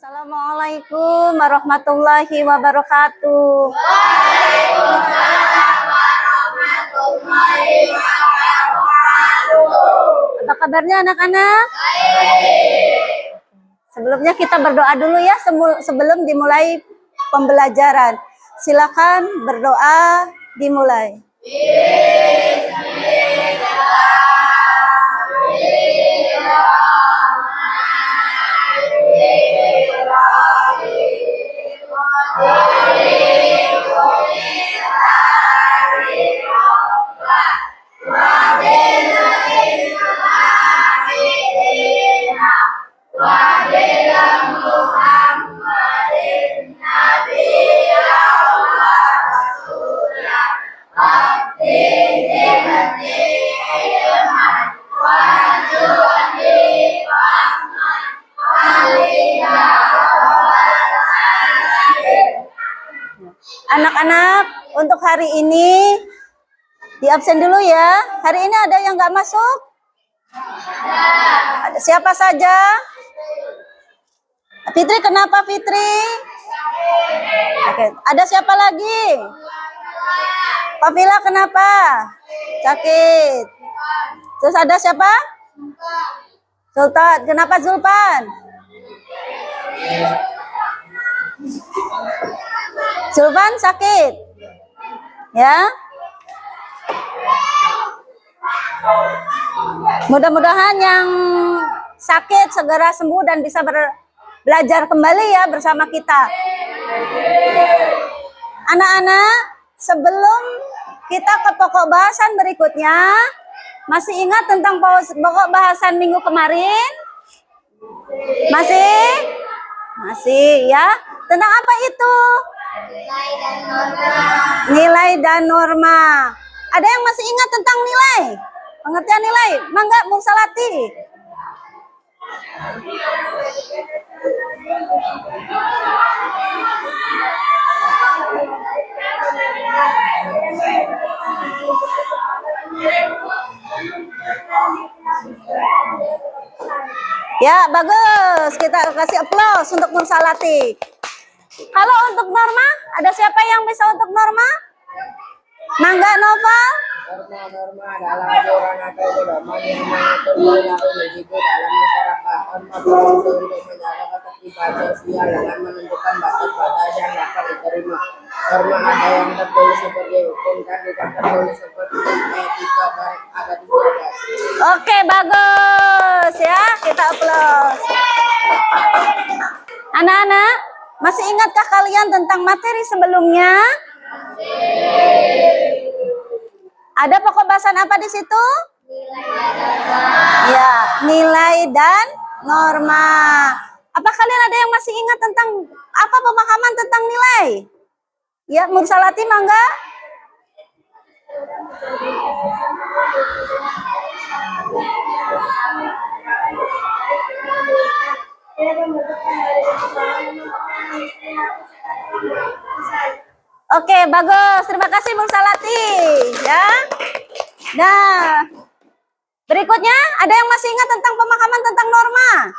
Assalamualaikum warahmatullahi wabarakatuh. Waalaikumsalam warahmatullahi wabarakatuh. Apa kabarnya anak-anak? Sebelumnya kita berdoa dulu ya sebelum dimulai pembelajaran. Silakan berdoa dimulai. Anak-anak, untuk hari ini di absen dulu ya. Hari ini ada yang nggak masuk? Ada. Siapa saja? Fitri, kenapa Fitri? Oke, ada siapa lagi? Fafila, kenapa? Sakit. Terus ada siapa? Sultan, kenapa Zulpan? Zulpan sakit, ya. Mudah-mudahan yang sakit segera sembuh dan bisa belajar kembali ya bersama kita. Anak-anak, sebelum kita ke pokok bahasan berikutnya, masih ingat tentang pokok bahasan minggu kemarin? Masih? Masih ya. Tentang apa itu? Nilai dan norma. Nilai dan norma. Ada yang masih ingat tentang nilai? Pengertian nilai? Mangga Mursalati. Ya, bagus. Kita kasih aplaus untuk Mursalati. Kalau untuk norma, ada siapa yang bisa untuk norma? Mangga Noval. Norma adalah aturan atau pedoman yang mengatur perilaku individu dalam masyarakat. Norma berfungsi untuk menjaga ketertiban sosial dengan menentukan batas-batas yang dapat diterima. Norma ada yang tertulis seperti hukum dan tidak tertulis seperti etika dan ada 13. Oke, bagus ya. Kita aplaus. Anak-anak, masih ingatkah kalian tentang materi sebelumnya? Ada pokok bahasan apa di situ? Ya, nilai dan norma. Apa kalian ada yang masih ingat tentang apa pemahaman tentang nilai? Ya, Mursalati mangga. Oke, bagus. Terima kasih Mursalati. Ya. Nah, berikutnya ada yang masih ingat tentang pemahaman tentang norma?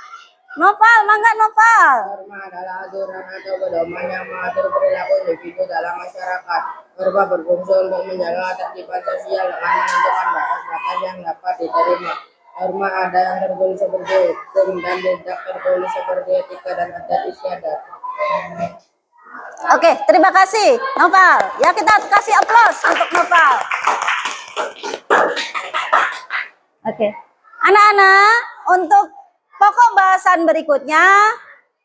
Noval, mangga Noval. Norma adalah aturan atau pedoman yang mengatur perilaku individu dalam masyarakat. Norma berfungsi untuk menjaga ketertiban sosial dengan menentukan batas-batas yang dapat diterima. Norma ada yang tertulis seperti hukum dan tidak tertulis seperti etika dan adat istiadat. Oke, terima kasih Noval. Ya, kita kasih aplaus untuk Noval. Oke, anak-anak, untuk pokok bahasan berikutnya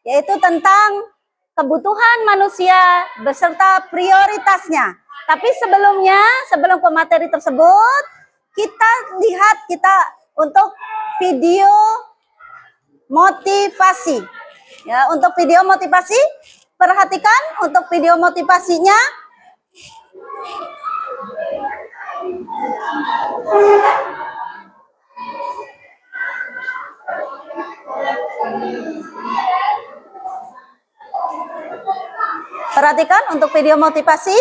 yaitu tentang kebutuhan manusia beserta prioritasnya. Tapi sebelumnya, sebelum pemateri tersebut, kita untuk video motivasi. Ya, untuk video motivasi, perhatikan untuk video motivasinya. Perhatikan untuk video motivasi.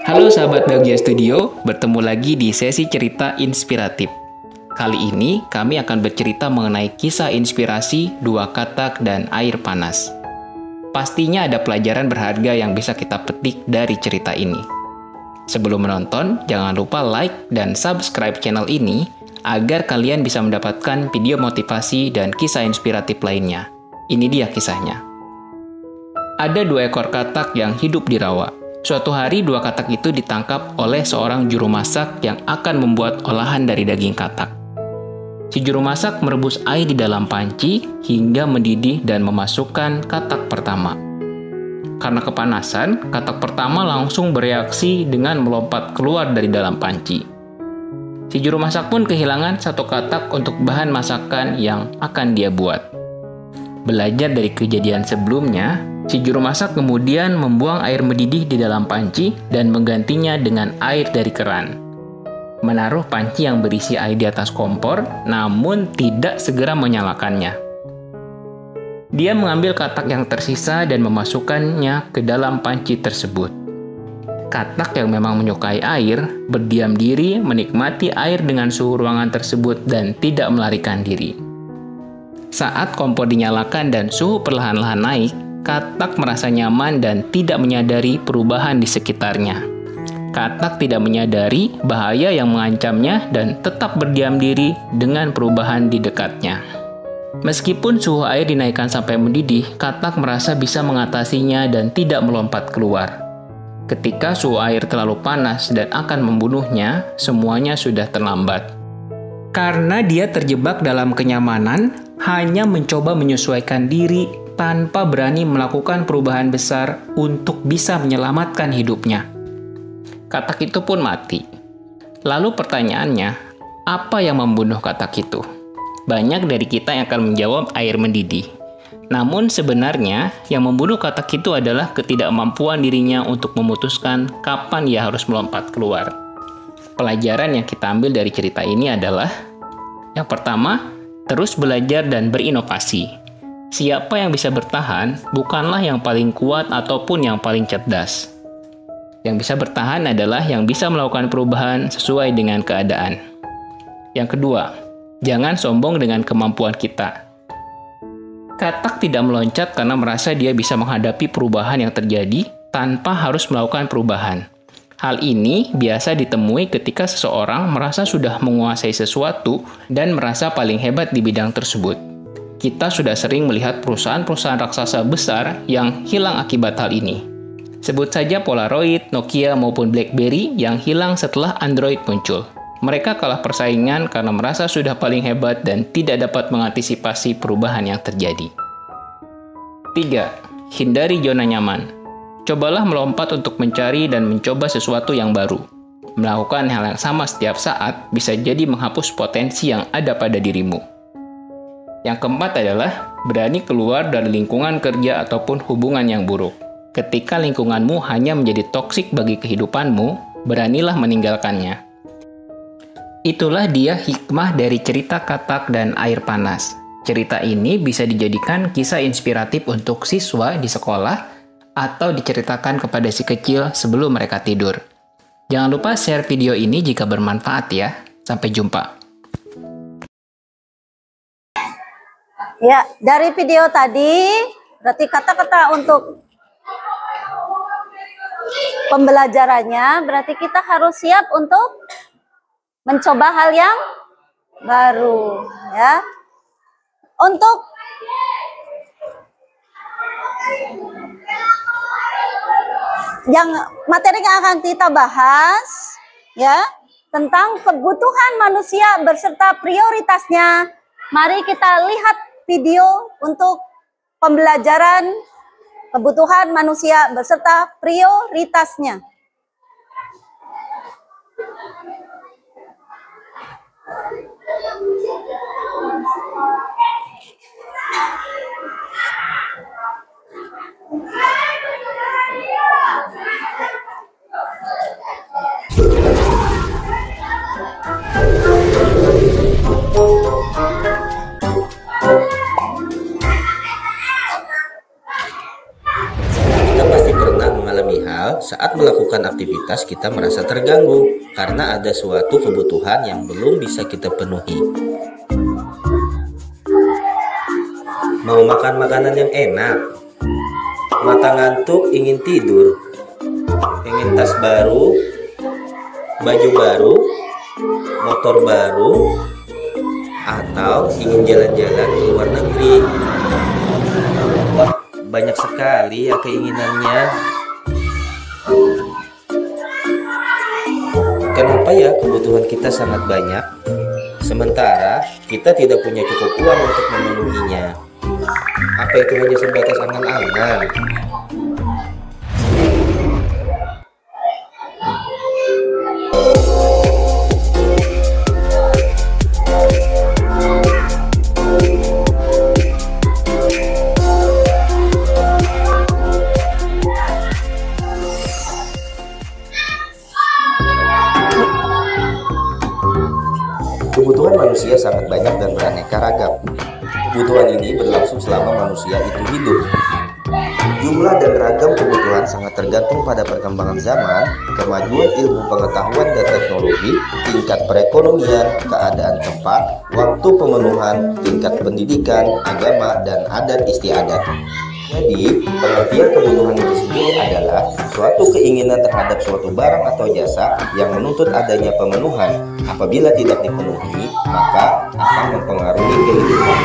Halo sahabat Bahagia Studio, bertemu lagi di sesi cerita inspiratif. Kali ini kami akan bercerita mengenai kisah inspirasi Dua Katak dan Air Panas. Pastinya ada pelajaran berharga yang bisa kita petik dari cerita ini. Sebelum menonton, jangan lupa like dan subscribe channel ini agar kalian bisa mendapatkan video motivasi dan kisah inspiratif lainnya. Ini dia kisahnya. Ada 2 ekor katak yang hidup di rawa. Suatu hari 2 katak itu ditangkap oleh seorang juru masak yang akan membuat olahan dari daging katak. Si juru masak merebus air di dalam panci hingga mendidih dan memasukkan katak pertama. Karena kepanasan, katak pertama langsung bereaksi dengan melompat keluar dari dalam panci. Si juru masak pun kehilangan 1 katak untuk bahan masakan yang akan dia buat. Belajar dari kejadian sebelumnya, si juru masak kemudian membuang air mendidih di dalam panci dan menggantinya dengan air dari keran. Menaruh panci yang berisi air di atas kompor, namun tidak segera menyalakannya. Dia mengambil katak yang tersisa dan memasukkannya ke dalam panci tersebut. Katak yang memang menyukai air, berdiam diri menikmati air dengan suhu ruangan tersebut dan tidak melarikan diri. Saat kompor dinyalakan dan suhu perlahan-lahan naik, katak merasa nyaman dan tidak menyadari perubahan di sekitarnya. Katak tidak menyadari bahaya yang mengancamnya dan tetap berdiam diri dengan perubahan di dekatnya. Meskipun suhu air dinaikkan sampai mendidih, katak merasa bisa mengatasinya dan tidak melompat keluar. Ketika suhu air terlalu panas dan akan membunuhnya, semuanya sudah terlambat. Karena dia terjebak dalam kenyamanan, hanya mencoba menyesuaikan diri tanpa berani melakukan perubahan besar untuk bisa menyelamatkan hidupnya. Katak itu pun mati. Lalu pertanyaannya, apa yang membunuh katak itu? Banyak dari kita yang akan menjawab air mendidih. Namun sebenarnya yang membunuh katak itu adalah ketidakmampuan dirinya untuk memutuskan kapan ia harus melompat keluar. Pelajaran yang kita ambil dari cerita ini adalah, yang pertama, terus belajar dan berinovasi. Siapa yang bisa bertahan bukanlah yang paling kuat ataupun yang paling cerdas. Yang bisa bertahan adalah yang bisa melakukan perubahan sesuai dengan keadaan. Yang kedua, jangan sombong dengan kemampuan kita. Katak tidak meloncat karena merasa dia bisa menghadapi perubahan yang terjadi tanpa harus melakukan perubahan. Hal ini biasa ditemui ketika seseorang merasa sudah menguasai sesuatu dan merasa paling hebat di bidang tersebut. Kita sudah sering melihat perusahaan-perusahaan raksasa besar yang hilang akibat hal ini. Sebut saja Polaroid, Nokia, maupun BlackBerry yang hilang setelah Android muncul. Mereka kalah persaingan karena merasa sudah paling hebat dan tidak dapat mengantisipasi perubahan yang terjadi. 3. Hindari zona nyaman. Cobalah melompat untuk mencari dan mencoba sesuatu yang baru. Melakukan hal yang sama setiap saat bisa jadi menghapus potensi yang ada pada dirimu. Yang keempat adalah berani keluar dari lingkungan kerja ataupun hubungan yang buruk. Ketika lingkunganmu hanya menjadi toksik bagi kehidupanmu, beranilah meninggalkannya. Itulah dia hikmah dari cerita Katak dan Air Panas. Cerita ini bisa dijadikan kisah inspiratif untuk siswa di sekolah atau diceritakan kepada si kecil sebelum mereka tidur. Jangan lupa share video ini jika bermanfaat ya. Sampai jumpa. Ya, dari video tadi, berarti kata-kata untuk pembelajarannya, berarti kita harus siap untuk mencoba hal yang baru, ya. Untuk yang materi yang akan kita bahas, ya, tentang kebutuhan manusia beserta prioritasnya. Mari kita lihat video untuk pembelajaran kebutuhan manusia beserta prioritasnya. Kita pasti pernah mengalami hal saat melakukan melakukan aktivitas kita merasa terganggu karena ada suatu kebutuhan yang belum bisa kita penuhi. Mau makan makanan yang enak, mata ngantuk, ingin tidur, ingin tas baru, baju baru, motor baru, atau ingin jalan-jalan ke luar negeri. Wah, banyak sekali ya keinginannya. Kenapa ya kebutuhan kita sangat banyak, sementara kita tidak punya cukup uang untuk memenuhinya? Apa itu hanya sebatas angan-angan? Kebutuhan manusia sangat banyak dan beraneka ragam. Kebutuhan ini berlangsung selama manusia itu hidup. Jumlah dan ragam kebutuhan sangat tergantung pada perkembangan zaman, kemajuan ilmu pengetahuan dan teknologi, tingkat perekonomian, keadaan tempat, waktu pemenuhan, tingkat pendidikan, agama, dan adat istiadat. Jadi, pengertian kebutuhan itu sendiri adalah suatu keinginan terhadap suatu barang atau jasa yang menuntut adanya pemenuhan. Apabila tidak dipenuhi, maka akan mempengaruhi kehidupan.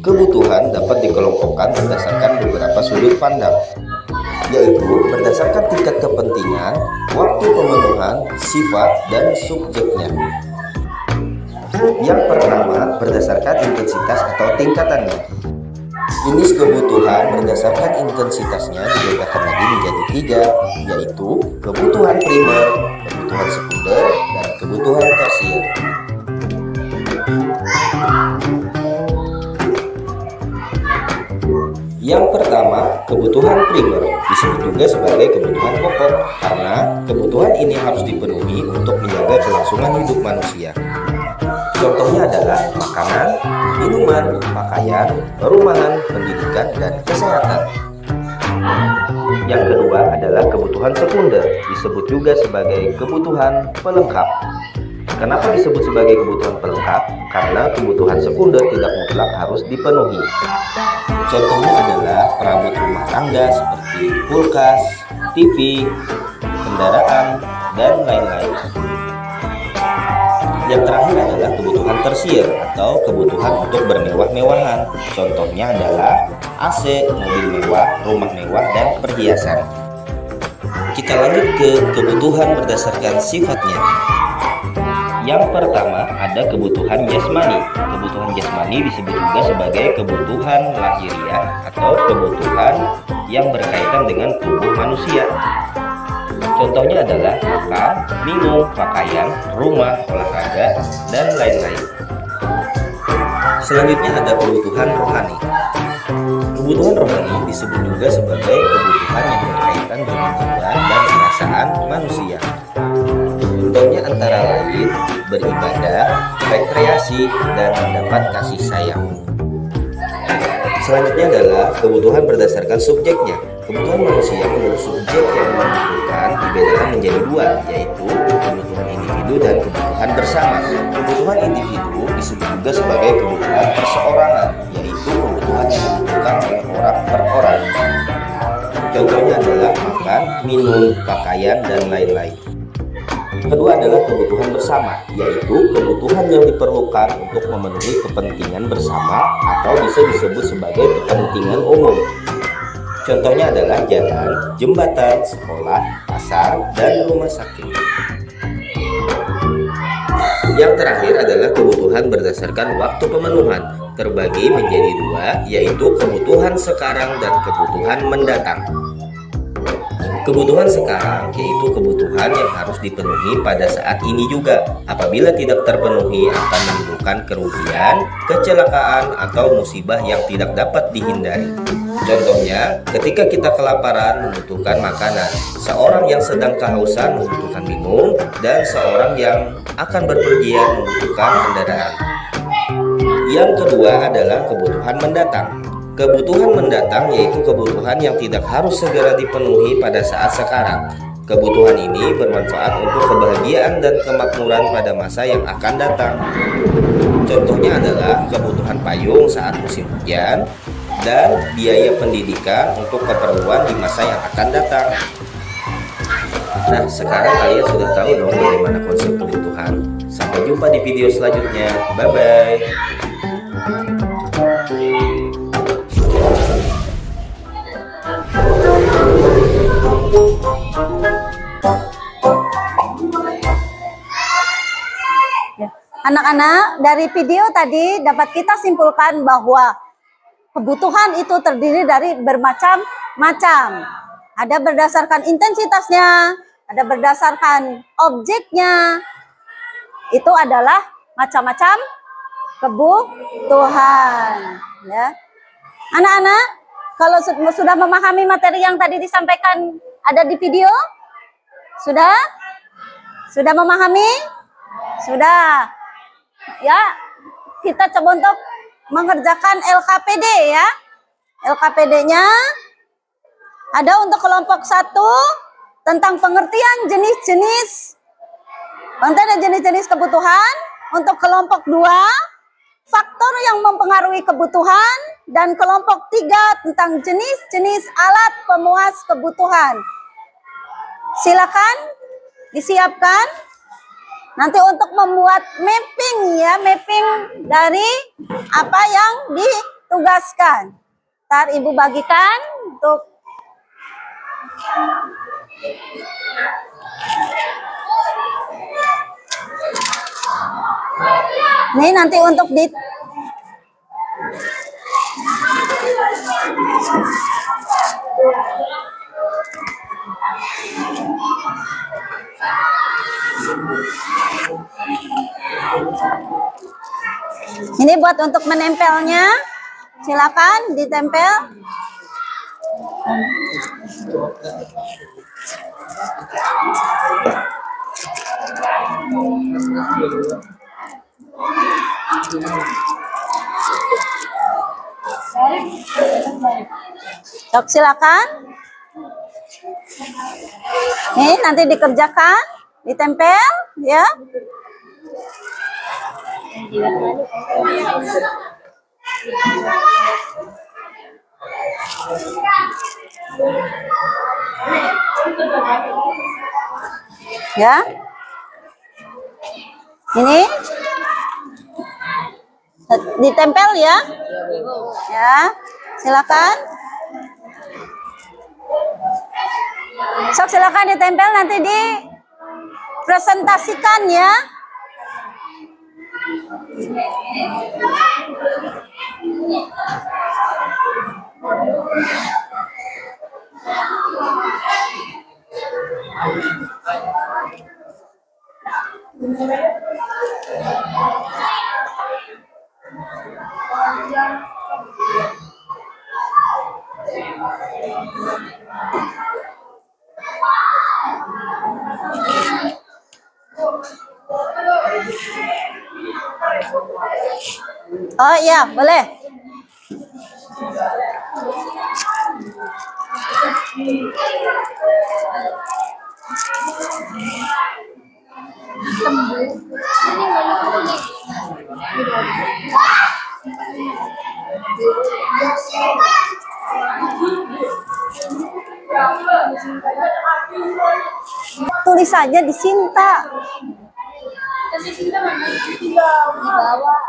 Kebutuhan dapat dikelompokkan berdasarkan beberapa sudut pandang, yaitu berdasarkan tingkat kepentingan, waktu pemenuhan, sifat, dan subjeknya. Yang pertama, berdasarkan intensitas atau tingkatannya. Jenis kebutuhan berdasarkan intensitasnya dibedakan lagi menjadi 3, yaitu kebutuhan primer, kebutuhan sekunder, dan kebutuhan tersier. Yang pertama, kebutuhan primer disebut juga sebagai kebutuhan pokok karena kebutuhan ini harus dipenuhi untuk menjaga kelangsungan hidup manusia. Contohnya adalah makanan, minuman, pakaian, perumahan, pendidikan, dan kesehatan. Yang kedua adalah kebutuhan sekunder, disebut juga sebagai kebutuhan pelengkap. Kenapa disebut sebagai kebutuhan pelengkap? Karena kebutuhan sekunder tidak mutlak harus dipenuhi. Contohnya adalah perabot rumah tangga seperti kulkas, TV, kendaraan, dan lain-lain. Yang terakhir adalah kebutuhan tersier atau kebutuhan untuk bermewah-mewahan. Contohnya adalah AC, mobil mewah, rumah mewah, dan perhiasan. Kita lanjut ke kebutuhan berdasarkan sifatnya. Yang pertama ada kebutuhan jasmani. Kebutuhan jasmani disebut juga sebagai kebutuhan lahiriah atau kebutuhan yang berkaitan dengan tubuh manusia. Contohnya adalah makan, minum, pakaian, rumah, olahraga, dan lain-lain. Selanjutnya ada kebutuhan rohani. Kebutuhan rohani disebut juga sebagai kebutuhan yang berkaitan dengan jiwa dan perasaan manusia. Contohnya antara lain beribadah, rekreasi, dan mendapat kasih sayang. Selanjutnya adalah kebutuhan berdasarkan subjeknya. Kebutuhan manusia menurut subjek yang membutuhkan dibedakan menjadi 2, yaitu kebutuhan individu dan kebutuhan bersama. Kebutuhan individu disebut juga sebagai kebutuhan perseorangan, yaitu kebutuhan yang dibutuhkan oleh orang per orang. Contohnya adalah makan, minum, pakaian, dan lain-lain. Kedua adalah kebutuhan bersama, yaitu kebutuhan yang diperlukan untuk memenuhi kepentingan bersama atau bisa disebut sebagai kepentingan umum. Contohnya adalah jalan, jembatan, sekolah, pasar, dan rumah sakit. Yang terakhir adalah kebutuhan berdasarkan waktu pemenuhan, terbagi menjadi 2, yaitu kebutuhan sekarang dan kebutuhan mendatang. Kebutuhan sekarang yaitu kebutuhan yang harus dipenuhi pada saat ini juga. Apabila tidak terpenuhi akan menimbulkan kerugian, kecelakaan, atau musibah yang tidak dapat dihindari. Contohnya, ketika kita kelaparan membutuhkan makanan, seorang yang sedang kehausan membutuhkan minum, dan seorang yang akan berpergian membutuhkan kendaraan. Yang kedua adalah kebutuhan mendatang. Kebutuhan mendatang yaitu kebutuhan yang tidak harus segera dipenuhi pada saat sekarang. Kebutuhan ini bermanfaat untuk kebahagiaan dan kemakmuran pada masa yang akan datang. Contohnya adalah kebutuhan payung saat musim hujan dan biaya pendidikan untuk keperluan di masa yang akan datang. Nah, sekarang kalian sudah tahu dong bagaimana konsep kebutuhan. Sampai jumpa di video selanjutnya. Bye-bye. Anak-anak, dari video tadi dapat kita simpulkan bahwa kebutuhan itu terdiri dari bermacam-macam. Ada berdasarkan intensitasnya, ada berdasarkan objeknya. Itu adalah macam-macam kebutuhan. Ya. Anak-anak, kalau sudah memahami materi yang tadi disampaikan ada di video, sudah? Sudah memahami? Sudah. Ya, kita coba untuk mengerjakan LKPD ya. LKPD-nya ada untuk kelompok 1 tentang pengertian jenis-jenis kebutuhan. Untuk kelompok 2 faktor yang mempengaruhi kebutuhan, dan kelompok 3 tentang jenis-jenis alat pemuas kebutuhan. Silakan disiapkan. Nanti untuk membuat mapping ya, mapping dari apa yang ditugaskan. Ntar Ibu bagikan untuk ini nanti untuk ini buat untuk menempelnya, silakan ditempel. Sok, silakan. Ini nanti dikerjakan, ditempel ya. Ya. Ini ditempel ya. Ya, silakan. Sok, silakan ditempel, nanti dipresentasikan ya. Oh iya, boleh. Tulisannya di Sinta. Di bawah.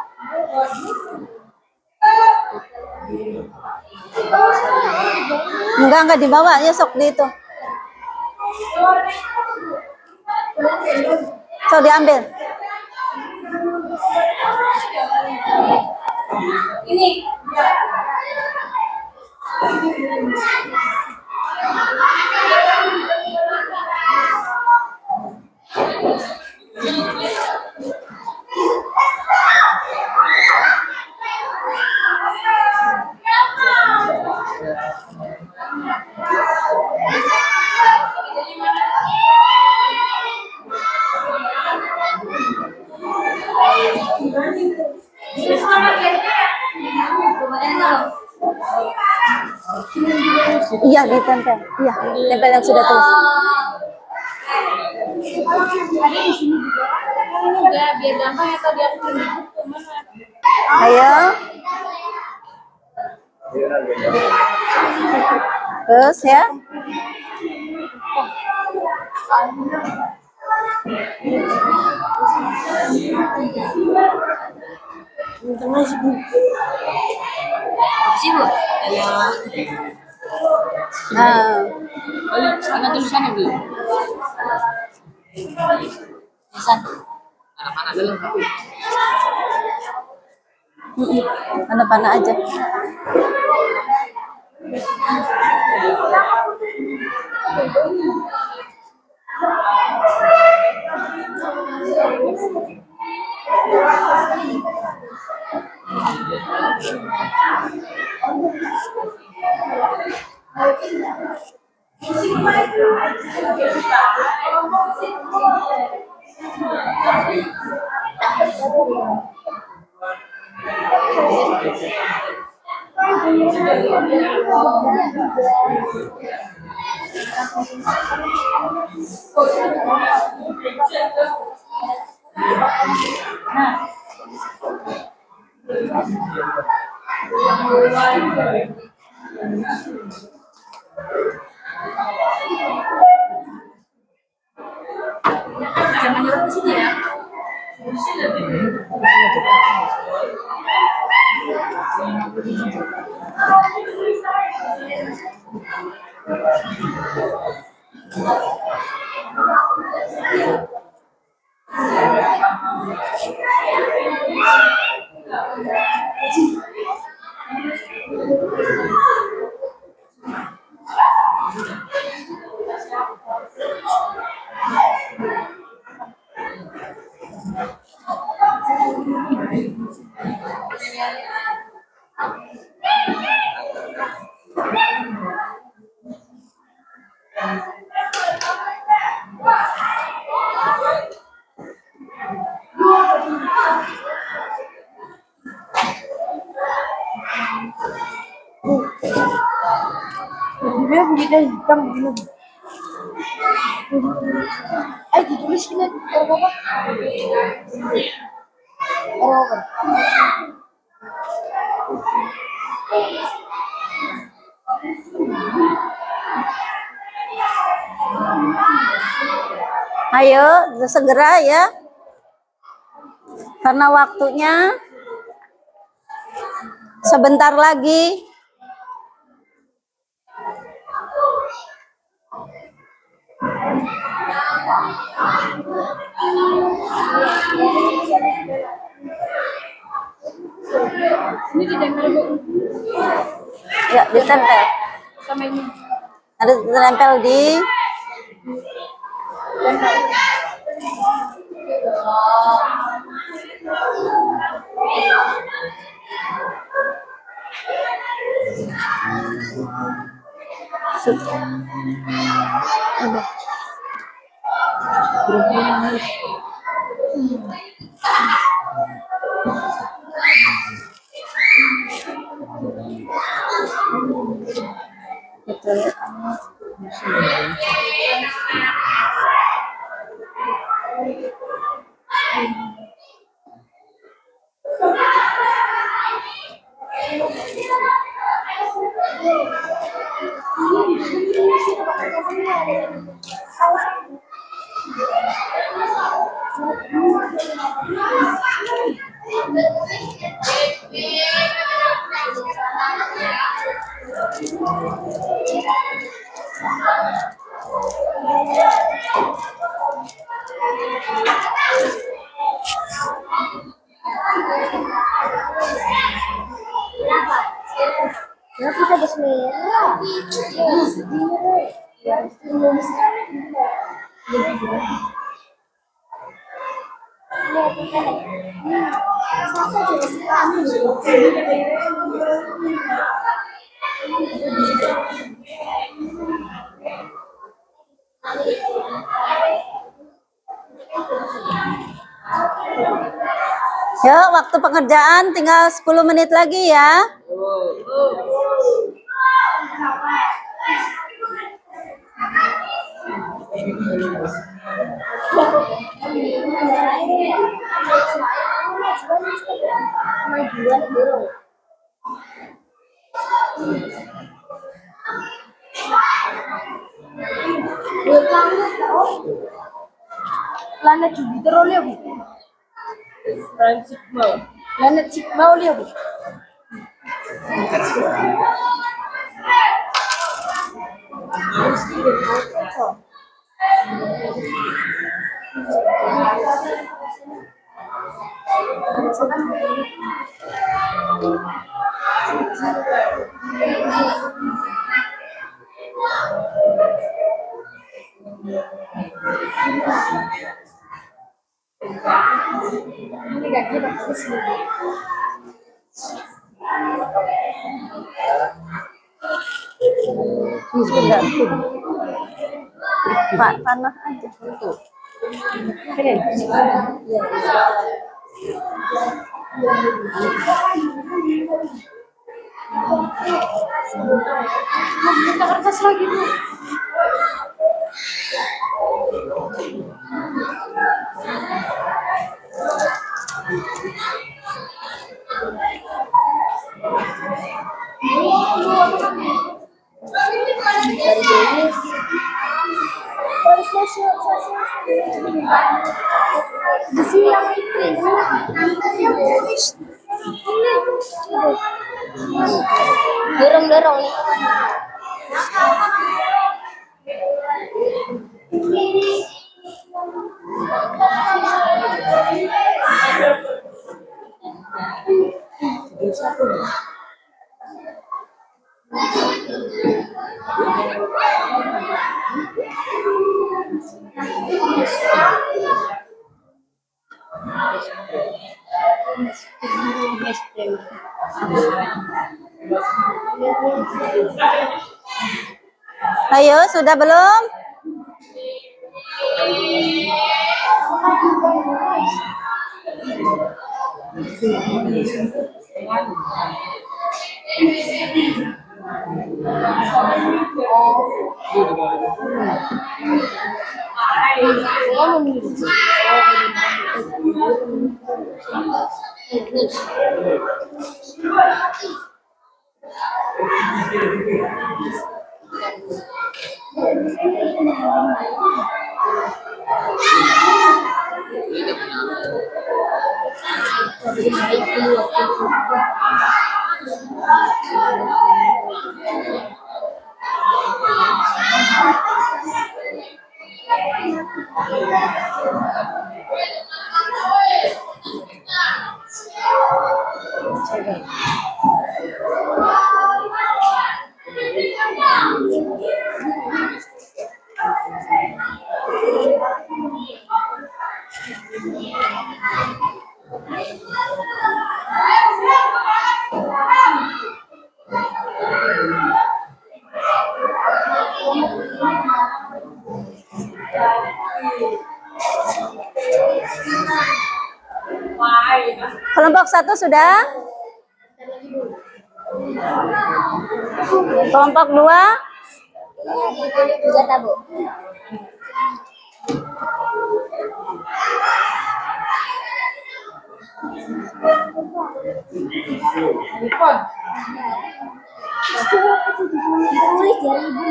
Enggak dibawa ya, sok di itu. So diambil. Ini. Terus Iya, ditempel. Iya, tempel yang sudah tulis. Biar gampang ya tadi aku kirim buku mana. Ayo. Terus ya. Sibuk. Ya. Nah, Balik sana tulisannya Bu. Tulisan. Anak-anak dalam satu. mana-mana aja. Jangan nyuruh ke sini ya. Dia begitu hitam begini. Ditulis ini orang apa? Orang apa? Ayo, segera ya. Karena waktunya sebentar lagi. Ini ditempel Bu. Ya, ditempel. Sama ini. Ada ditempel di Kenapa kita harus merah? ya, waktu pengerjaan tinggal 10 menit lagi ya. Planet Jupiter oleh Bu. Planet Sigma oleh Bu. Ini gak kira Pak, tanah aja. kita kertas lagi Bu. Dorong nih. Ayo, sudah belum? Kelompok 1 sudah? Kelompok 2? Juga tabu. Tulis dari ibu.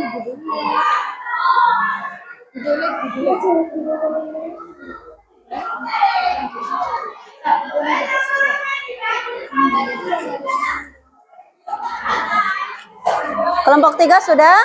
Kelompok 3 sudah?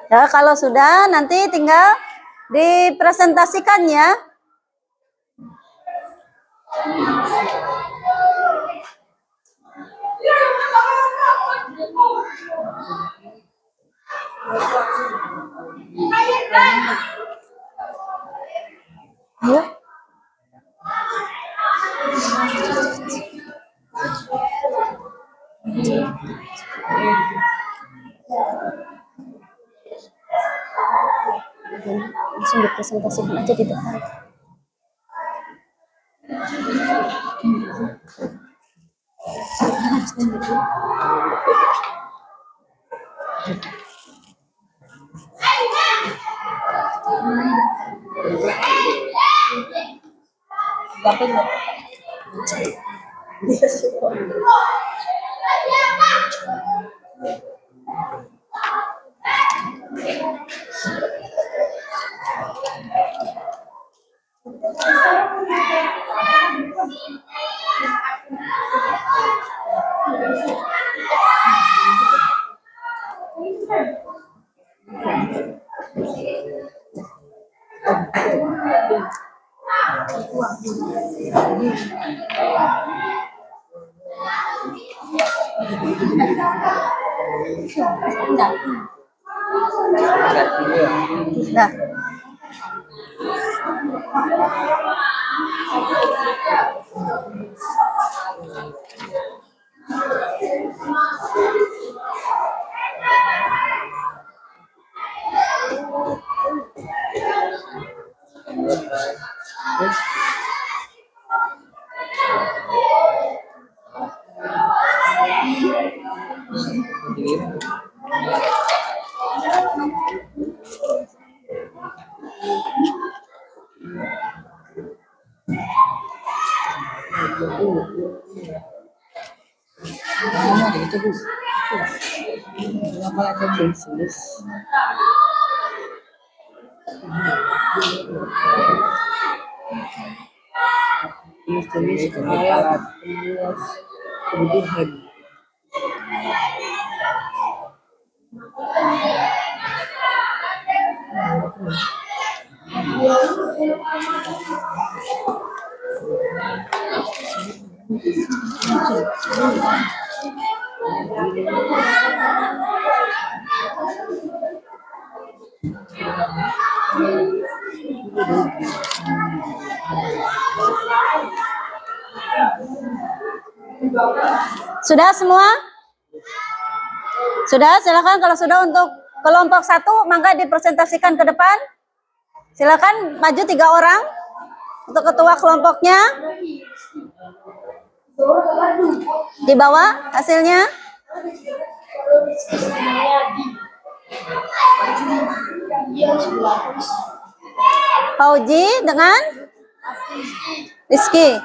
Ya, kalau sudah nanti tinggal dipresentasikan ya. Ayo. Langsung dipresentasikan aja di depan. Nah. Jenis alat peluas kebutuhan. Sudah semua? Sudah, silakan kalau sudah untuk kelompok 1, maka dipresentasikan ke depan. Silakan maju 3 orang untuk ketua kelompoknya. Di bawah hasilnya. Fauji dengan Rizky.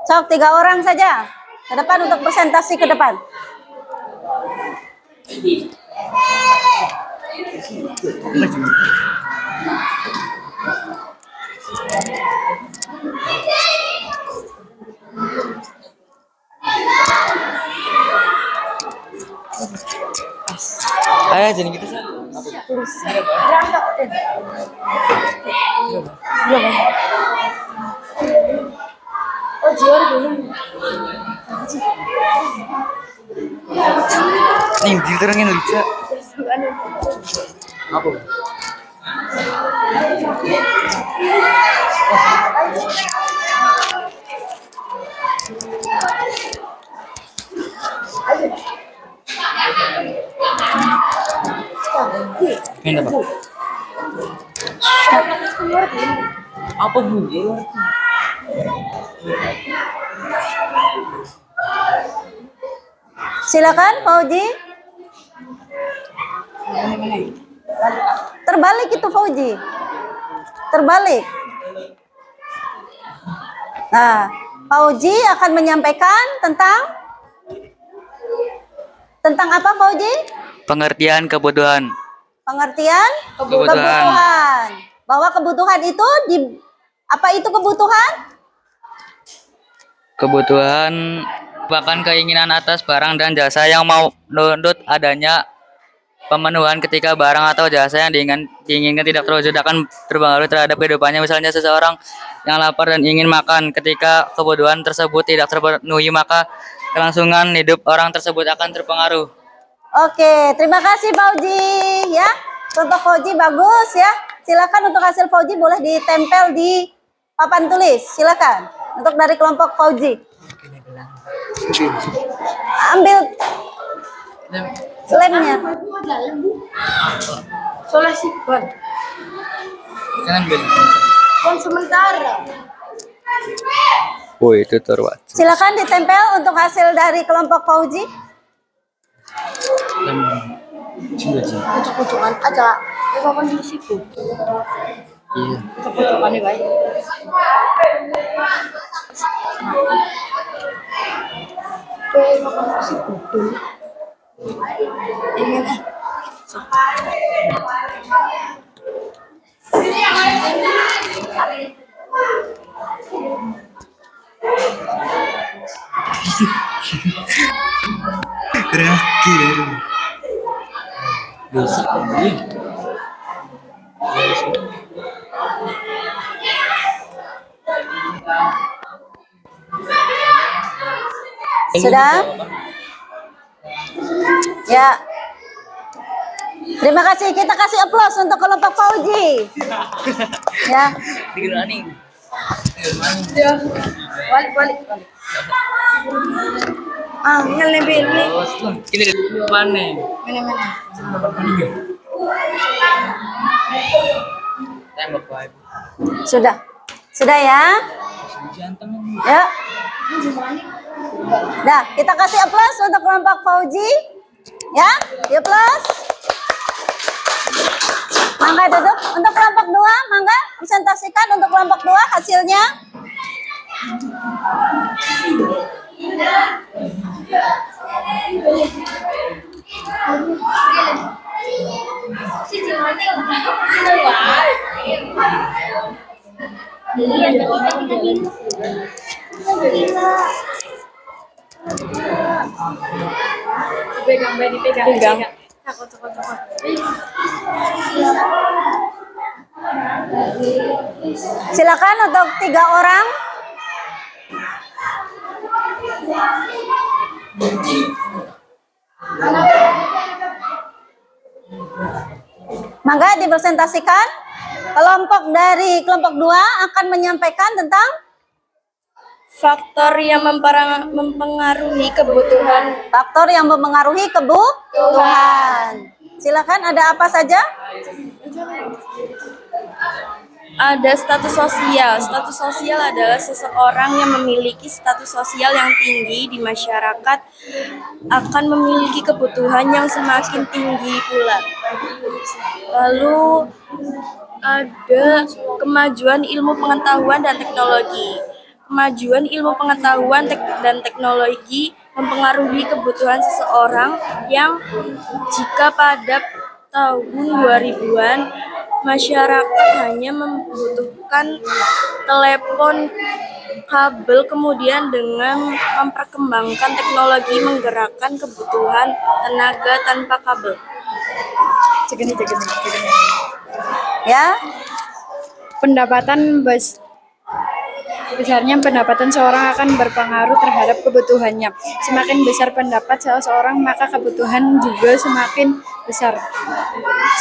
Sok 3 orang saja ke depan untuk presentasi ke depan. Ayo jadi gitu sih. Nih, diterangin lucu. Apa? Minta apa? Apa bu? Silakan Fauji. Terbalik itu Fauji. Terbalik. Nah, Fauji akan menyampaikan tentang apa Fauji? Pengertian kebutuhan. Pengertian Kebutuhan. Bahwa kebutuhan itu apa itu kebutuhan? Kebutuhan merupakan keinginan atas barang dan jasa yang mau menuntut adanya pemenuhan ketika barang atau jasa yang diinginkan tidak terwujud akan berpengaruh terhadap kehidupannya. Misalnya seseorang yang lapar dan ingin makan, ketika kebutuhan tersebut tidak terpenuhi maka kelangsungan hidup orang tersebut akan terpengaruh. Oke, terima kasih Fauji ya. Contoh Fauji bagus ya. Silakan untuk hasil Fauji boleh ditempel di papan tulis. Silakan untuk dari kelompok Fauji. Ambil lemnya. Solusi bon. Jangan beli. Bon sementara. Woi, itu terwat. Silakan ditempel untuk hasil dari kelompok Fauji. Ucuk-ucukan aja. Ya kapan di situ? Iya. Ucuk-ucukan nih, baik. Makan nasi budul. Ingin Keraki dari. Bisa. Sudah? Ya. Terima kasih. Kita kasih aplaus untuk kelompok Fauji. Ya. balik. Ngelebih ini. Ini mana? Mana. Tembak lagi. Sudah. Sudah ya? Ya. Dah, kita kasih aplaus untuk kelompok Fauji. Ya, di aplaus. Mangga duduk. Untuk kelompok 2, mangga presentasikan untuk kelompok 2 hasilnya. Pegang. Silakan untuk 3 orang. Mangga dipresentasikan. Kelompok dari kelompok 2 akan menyampaikan tentang Faktor yang mempengaruhi kebutuhan. faktor yang mempengaruhi kebutuhan. Silakan, ada apa saja? Ada status sosial. Status sosial adalah seseorang yang memiliki status sosial yang tinggi di masyarakat akan memiliki kebutuhan yang semakin tinggi pula. Lalu ada kemajuan ilmu pengetahuan dan teknologi. Kemajuan ilmu pengetahuan dan teknologi mempengaruhi kebutuhan seseorang yang jika pada tahun 2000-an masyarakat hanya membutuhkan telepon kabel, kemudian dengan memperkembangkan teknologi menggerakkan kebutuhan tenaga tanpa kabel. Ya, Besarnya pendapatan seorang akan berpengaruh terhadap kebutuhannya. Semakin besar pendapat seseorang, maka kebutuhan juga semakin besar.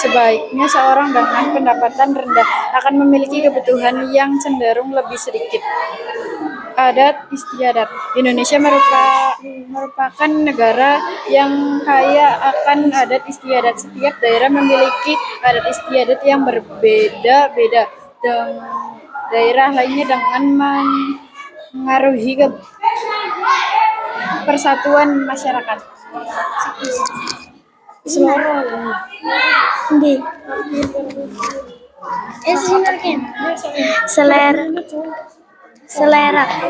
Sebaiknya seorang dengan pendapatan rendah akan memiliki kebutuhan yang cenderung lebih sedikit. Adat istiadat. Indonesia merupakan negara yang kaya akan adat istiadat. Setiap daerah memiliki adat istiadat yang berbeda-beda. Daerah lainnya dengan mengaruhi persatuan masyarakat.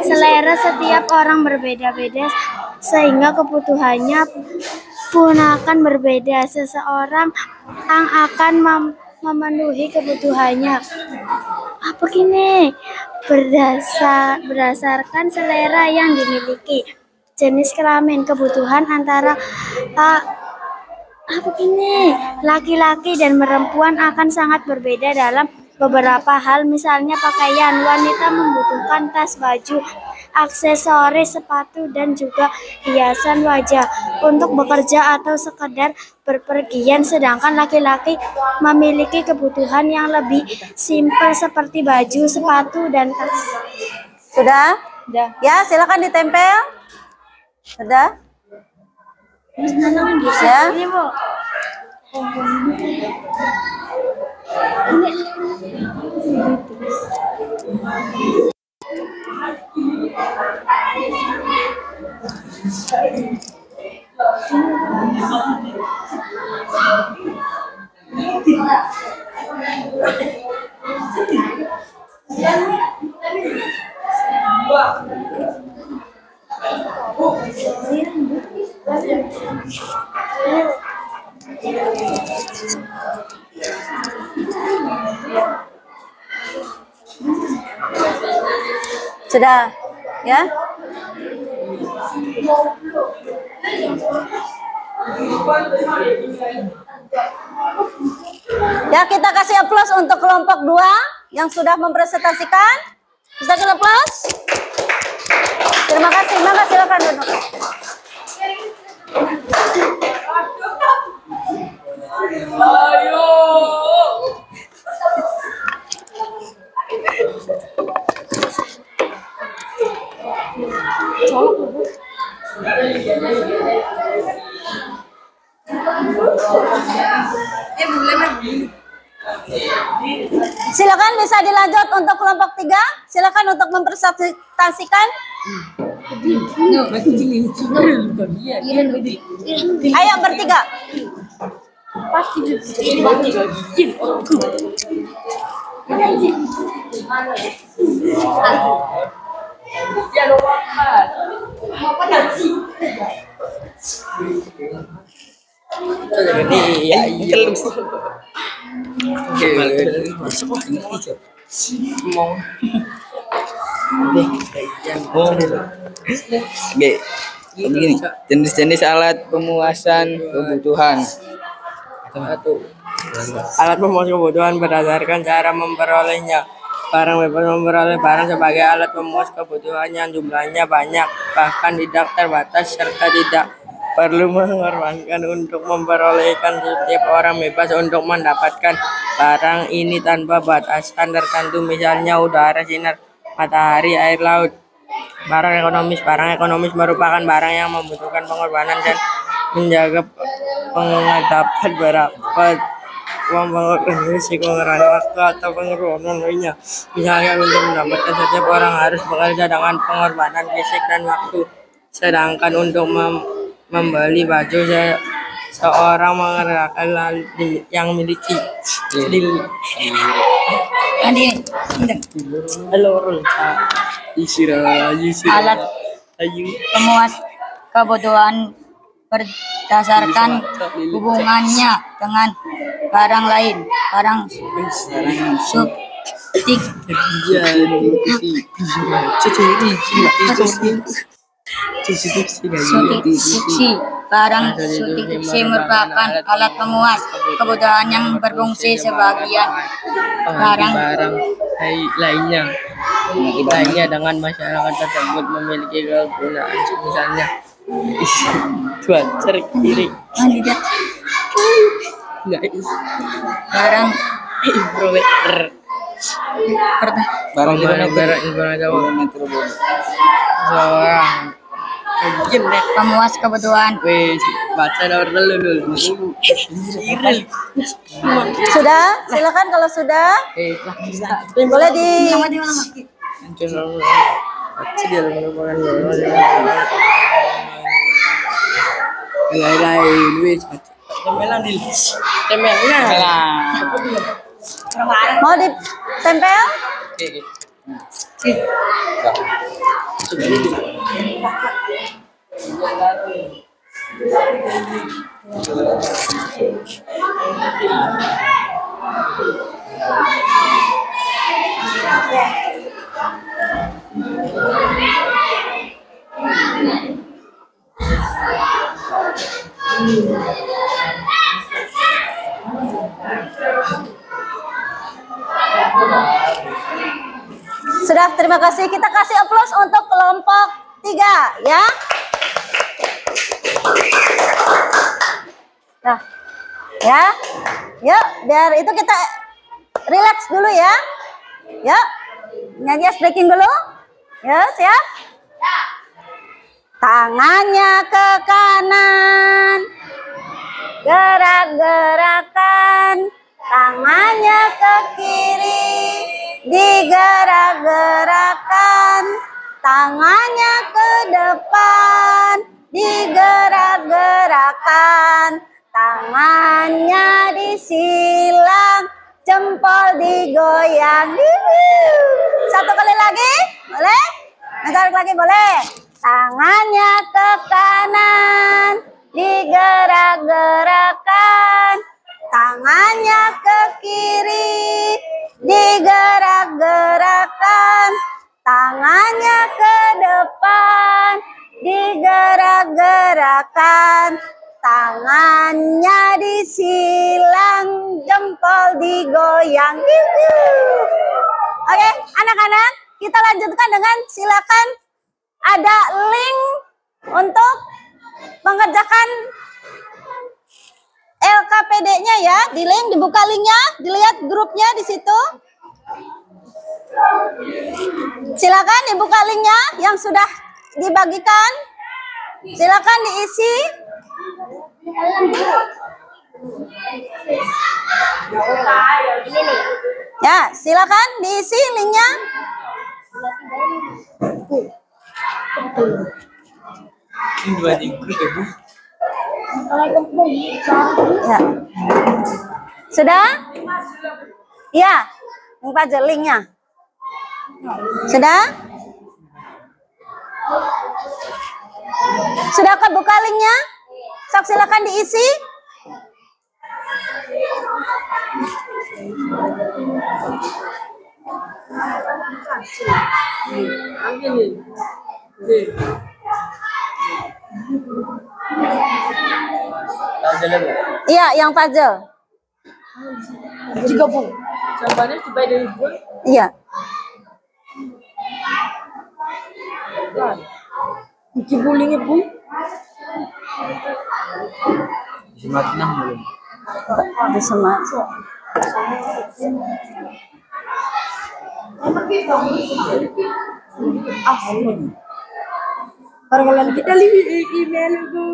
Selera setiap orang berbeda-beda sehingga kebutuhannya pun akan berbeda. Seseorang akan memenuhi kebutuhannya begini berdasarkan selera yang dimiliki. Jenis kelamin, kebutuhan antara laki-laki dan perempuan akan sangat berbeda dalam beberapa hal, misalnya pakaian. Wanita membutuhkan tas, baju, aksesoris, sepatu, dan juga hiasan wajah untuk bekerja atau sekedar berpergian, sedangkan laki-laki memiliki kebutuhan yang lebih simpel seperti baju, sepatu, dan tas. Sudah? Ya, silakan ditempel. Sudah? Ya. Sudah? Ya? Ya, kita kasih aplaus untuk kelompok 2 yang sudah mempresentasikan. Bisa kita aplaus? Terima kasih. Mangga silakan duduk. Silakan bisa dilanjut untuk kelompok 3. Silakan untuk mempresentasikan. Ayo bertiga. Begini, jenis-jenis alat pemuasan kebutuhan. Alat pemuas kebutuhan berdasarkan cara memperolehnya. Barang bebas memperoleh barang sebagai alat pemuas kebutuhan yang jumlahnya banyak, bahkan tidak terbatas, serta tidak perlu mengorbankan untuk memperolehkan. Setiap orang bebas untuk mendapatkan barang ini tanpa batasan tertentu, misalnya udara, sinar matahari, air, laut. Barang ekonomis merupakan barang yang membutuhkan pengorbanan dan menjaga pengadapan berapat risiko mengurangi waktu atau pengorbanan lainnya. Misalnya untuk mendapatkan, setiap orang harus bekerja dengan pengorbanan fisik dan waktu. Sedangkan untuk membeli baju, seorang mengerahkan yang memiliki Alat pemuas kebutuhan berdasarkan hubungannya dengan barang lain, barang substitusi. Barang substitusi merupakan alat pemuas kebutuhan yang berfungsi sebagian barang lainnya dengan masyarakat tersebut memiliki kegunaan, misalnya cuaca kiri barang pemuas kebutuhan. Sudah? Silakan kalau sudah. Boleh di mau ditempel? Sudah, terima kasih. Kita kasih aplaus untuk kelompok 3 ya. Nah, ya. Yuk, biar itu kita relax dulu ya. Yuk. Nyanyi breaking dulu. Ya, siap? Tangannya ke kanan. Gerak-gerakan. Tangannya ke kiri. Digerak-gerakan. Tangannya ke depan. Digerak-gerakan. Tangannya disilang. Jempol digoyang. Satu kali lagi, boleh? Tarik lagi, boleh? Tangannya ke kanan, digerak-gerakan. Tangannya ke kiri, digerak-gerakan. Tangannya ke depan, digerak-gerakan. Tangannya disilang, jempol digoyang. Oke, anak-anak, kita lanjutkan dengan silakan ada link untuk mengerjakan LKPD-nya ya. Di link, dibuka linknya, dilihat grupnya di situ. Silakan dibuka linknya yang sudah dibagikan. Silakan diisi. Ya, silakan diisi linknya. Ya. Sudah? Iya, buka aja linknya. Sudah? Sudah kebuka linknya? Sok silakan diisi. Iya, yang puzzle. Jawabannya dibayar dari gue. Iya. Dikibulingnya bu. Semat 6 belum. Bisa Mak. Barangkali kita lihat email bu.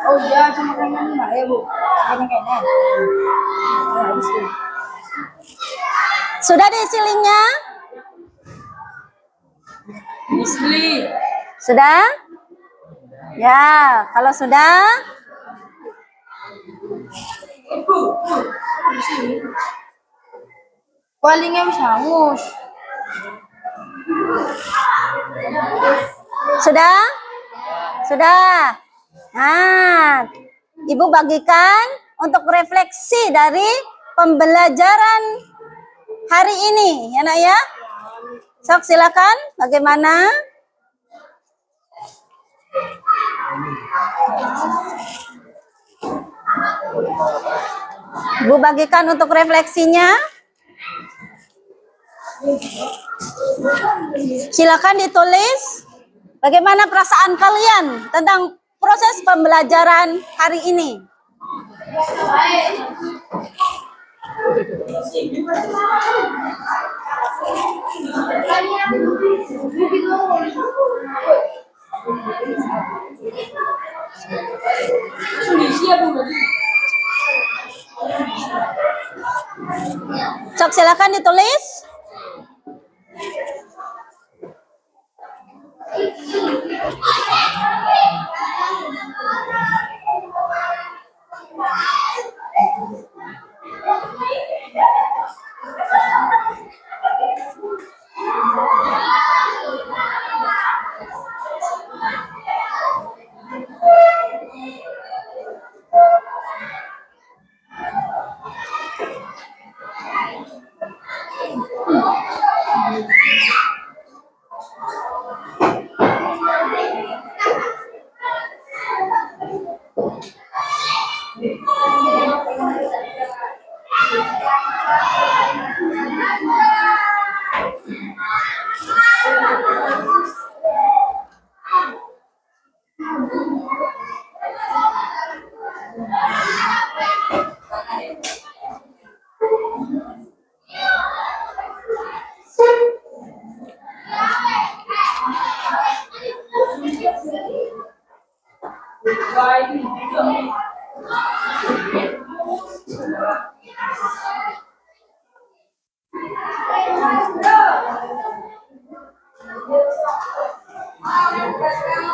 Oh iya, cuma kangen mbak ya bu. Kangen-kangen. Sudah diisi linknya? Sudah? Ya, kalau sudah, Palingnya bisa hangus. sudah? Sudah. Nah, Ibu bagikan untuk refleksi dari pembelajaran hari ini, ya Nak ya. Sok silakan, bagaimana? Ibu bagikan untuk refleksinya. Silakan ditulis bagaimana perasaan kalian tentang proses pembelajaran hari ini. Sok silakan ditulis.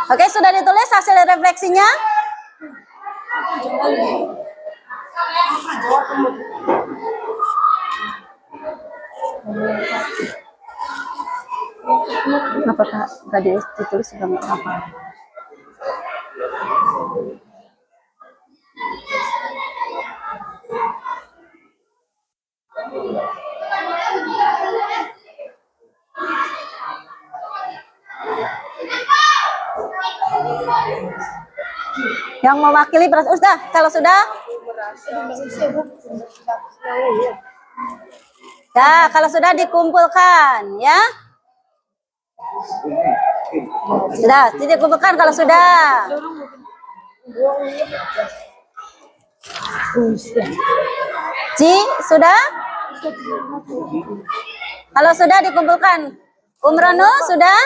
Oke, sudah ditulis hasil refleksinya? Apakah nggak ditulis juga nggak apa? Yang mewakili sudah, kalau sudah ya, kalau sudah dikumpulkan ya. Sudah, dikumpulkan kalau sudah. Ji, sudah? Kalau sudah dikumpulkan. Umrono sudah?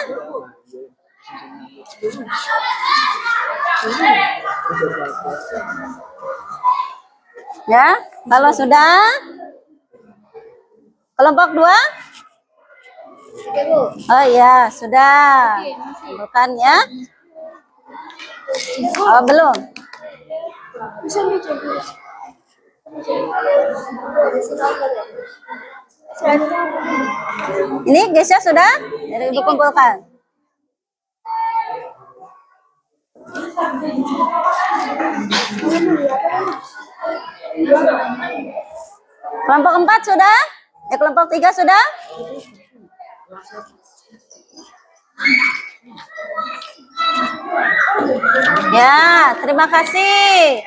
Ya, kalau sudah, kelompok 2? Oh iya, sudah. Bukan ya? Oh, belum. Ini Gesya sudah? Jadi Ibu kumpulkan. Kelompok 4 sudah? Ya, kelompok 3 sudah? Ya, terima kasih.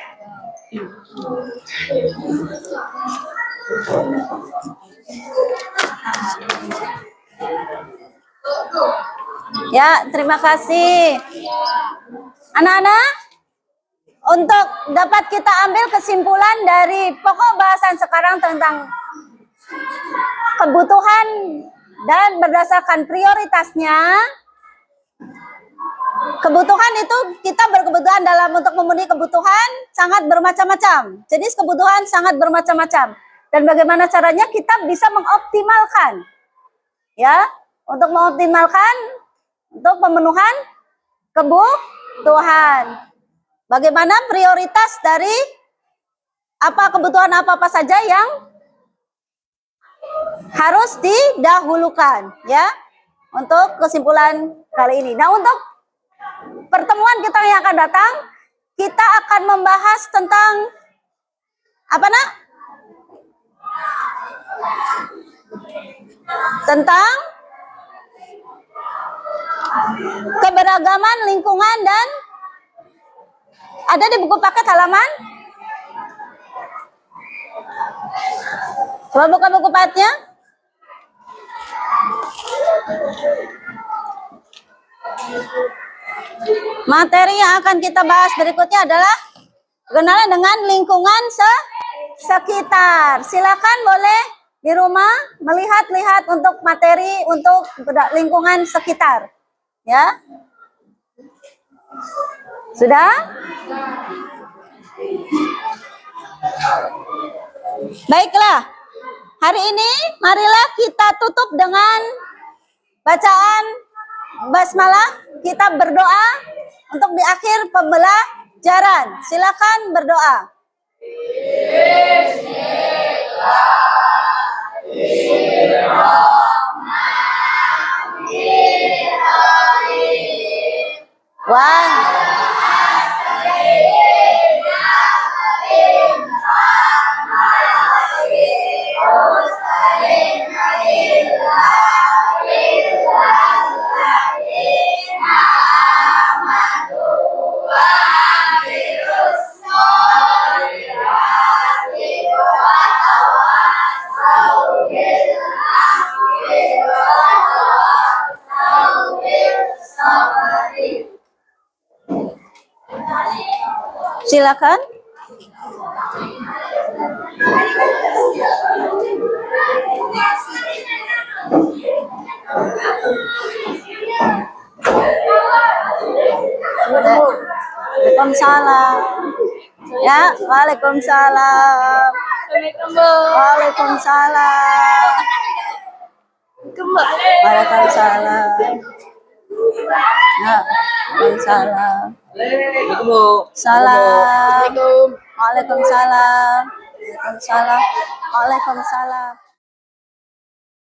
Ya, terima kasih. Anak-anak, untuk dapat kita ambil kesimpulan dari pokok bahasan sekarang tentang kebutuhan dan berdasarkan prioritasnya, kebutuhan itu kita berkebutuhan dalam untuk memenuhi kebutuhan sangat bermacam-macam. Jenis kebutuhan sangat bermacam-macam. Dan bagaimana caranya kita bisa mengoptimalkan, ya, untuk mengoptimalkan untuk pemenuhan kebutuhan. Bagaimana prioritas dari apa kebutuhan apa saja yang harus didahulukan, ya, untuk kesimpulan kali ini. Nah, untuk pertemuan kita yang akan datang, kita akan membahas tentang apa, Nak? Tentang keberagaman lingkungan dan ada di buku paket halaman. Coba buka buku paketnya. Materi yang akan kita bahas berikutnya adalah kenalan dengan lingkungan sekitar. Silakan boleh di rumah melihat-lihat untuk materi untuk lingkungan sekitar. Ya. Sudah? Baiklah. Hari ini marilah kita tutup dengan bacaan basmalah. Kita berdoa untuk di akhir pembelajaran. Silakan berdoa. Silakan. Waalaikumsalam. Ya, waalaikumsalam. Waalaikumsalam. Waalaikumsalam. Ya, waalaikumsalam. Salam. Waalaikumsalam. Waalaikumsalam. Waalaikumsalam.